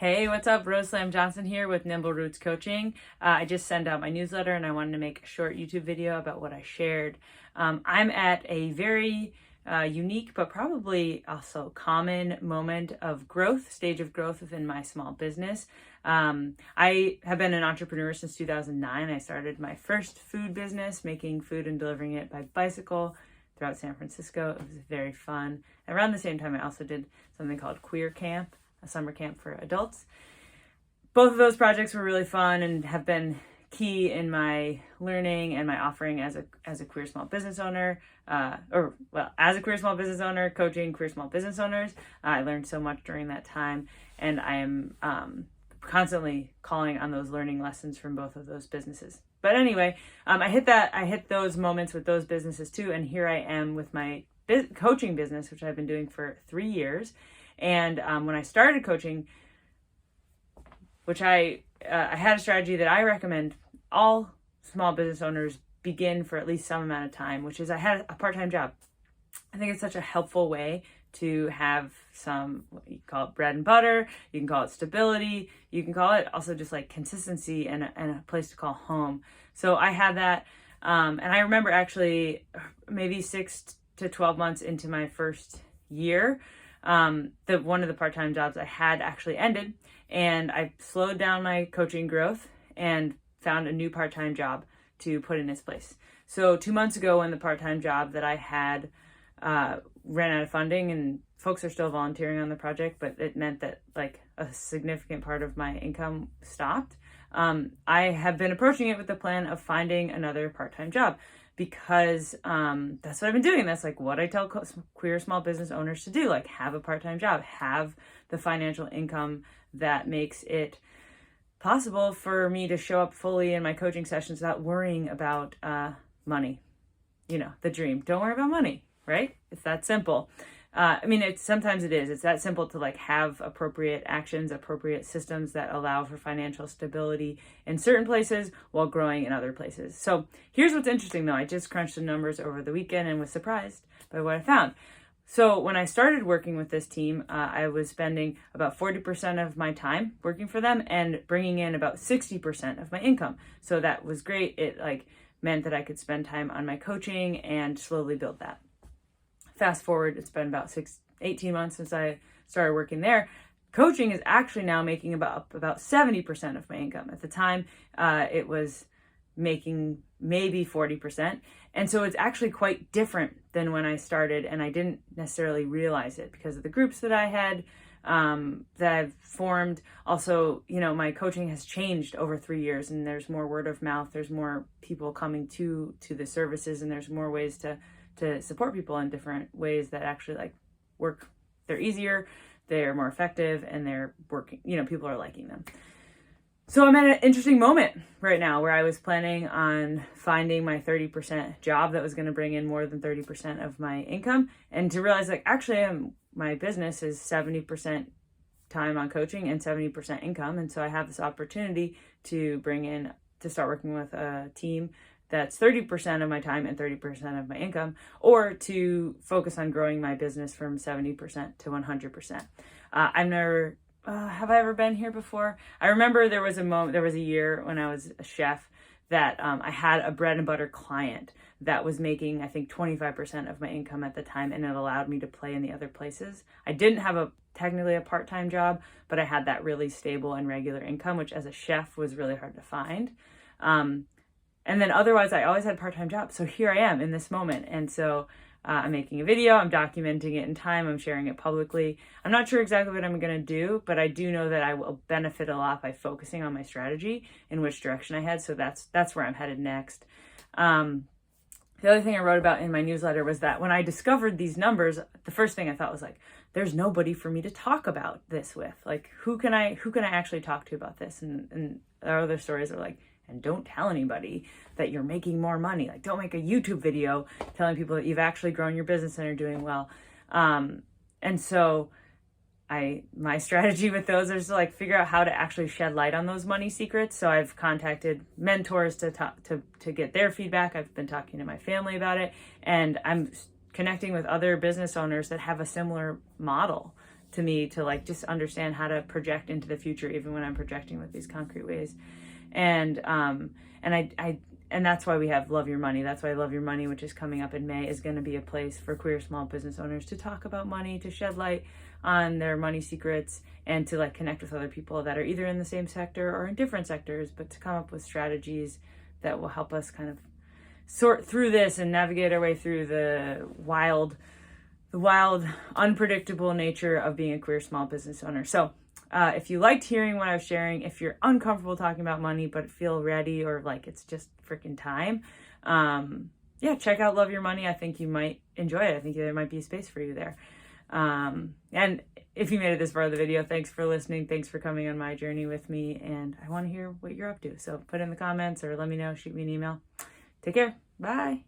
Hey, what's up? Rose Slam Johnson here with Nimble Roots Coaching. I just sent out my newsletter and I wanted to make a short YouTube video about what I shared. I'm at a very unique but probably also common moment of growth, stage of growth within my small business. I have been an entrepreneur since 2009. I started my first food business, making food and delivering it by bicycle throughout San Francisco. It was very fun. Around the same time, I also did something called Queer Camp, a summer camp for adults. Both of those projects were really fun and have been key in my learning and my offering as a queer small business owner, as a queer small business owner, coaching queer small business owners. I learned so much during that time, and I am constantly calling on those learning lessons from both of those businesses. But anyway, I hit those moments with those businesses too, and here I am with my coaching business, which I've been doing for 3 years. And when I started coaching, which I had a strategy that I recommend all small business owners begin for at least some amount of time, which is I had a part-time job. I think it's such a helpful way to have some, what you call it, bread and butter. You can call it stability. You can call it also just like consistency and a place to call home. So I had that. And I remember actually maybe 6 to 12 months into my first year, one of the part-time jobs I had actually ended, and I slowed down my coaching growth and found a new part-time job to put in its place. So 2 months ago, when the part-time job that I had ran out of funding, and folks are still volunteering on the project, but it meant that like a significant part of my income stopped. I have been approaching it with the plan of finding another part-time job, because that's what I've been doing. That's like what I tell queer small business owners to do, like have a part-time job, have the financial income that makes it possible for me to show up fully in my coaching sessions without worrying about money. You know, the dream. Don't worry about money, right? It's that simple. Sometimes it is. It's that simple to like have appropriate actions, appropriate systems that allow for financial stability in certain places while growing in other places. So here's what's interesting though. I just crunched the numbers over the weekend and was surprised by what I found. So when I started working with this team, I was spending about 40% of my time working for them and bringing in about 60% of my income. So that was great. It like meant that I could spend time on my coaching and slowly build that. Fast forward, it's been about 18 months since I started working there. Coaching is actually now making about 70% of my income. At the time, it was making maybe 40%. And so it's actually quite different than when I started, and I didn't necessarily realize it because of the groups that I had that I've formed. Also, you know, my coaching has changed over 3 years, and there's more word of mouth. There's more people coming to the services, and there's more ways to support people in different ways that actually like work. They're easier, they're more effective, and they're working, you know, people are liking them. So I'm at an interesting moment right now where I was planning on finding my 30% job that was going to bring in more than 30% of my income, and to realize like actually my business is 70% time on coaching and 70% income. And so I have this opportunity to start working with a team that's 30% of my time and 30% of my income, or to focus on growing my business from 70% to 100%. Have I ever been here before? I remember there was a year when I was a chef that I had a bread and butter client that was making, I think, 25% of my income at the time, and it allowed me to play in the other places. I didn't have technically a part-time job, but I had that really stable and regular income, which as a chef was really hard to find. And then otherwise, I always had part-time jobs. So here I am in this moment. And so I'm making a video, I'm documenting it in time, I'm sharing it publicly. I'm not sure exactly what I'm going to do, but I do know that I will benefit a lot by focusing on my strategy and which direction I head. So that's where I'm headed next. The other thing I wrote about in my newsletter was that when I discovered these numbers, the first thing I thought was like, there's nobody for me to talk about this with. Like, who can I actually talk to about this? And our other stories are like, and don't tell anybody that you're making more money. Like, don't make a YouTube video telling people that you've actually grown your business and are doing well. And so my strategy with those is to like figure out how to actually shed light on those money secrets. So I've contacted mentors to get their feedback. I've been talking to my family about it, and I'm connecting with other business owners that have a similar model to me to like just understand how to project into the future, even when I'm projecting with these concrete ways. And that's why we have Love Your Money. That's why Love Your Money, which is coming up in May, is going to be a place for queer small business owners to talk about money, to shed light on their money secrets, and to like connect with other people that are either in the same sector or in different sectors, but to come up with strategies that will help us kind of sort through this and navigate our way through the wild, unpredictable nature of being a queer small business owner. So if you liked hearing what I was sharing, if you're uncomfortable talking about money but feel ready, or like it's just freaking time, check out Love Your Money. I think you might enjoy it. I think there might be a space for you there. And if you made it this far of the video, thanks for listening. Thanks for coming on my journey with me. And I want to hear what you're up to. So put in the comments or let me know, shoot me an email. Take care. Bye.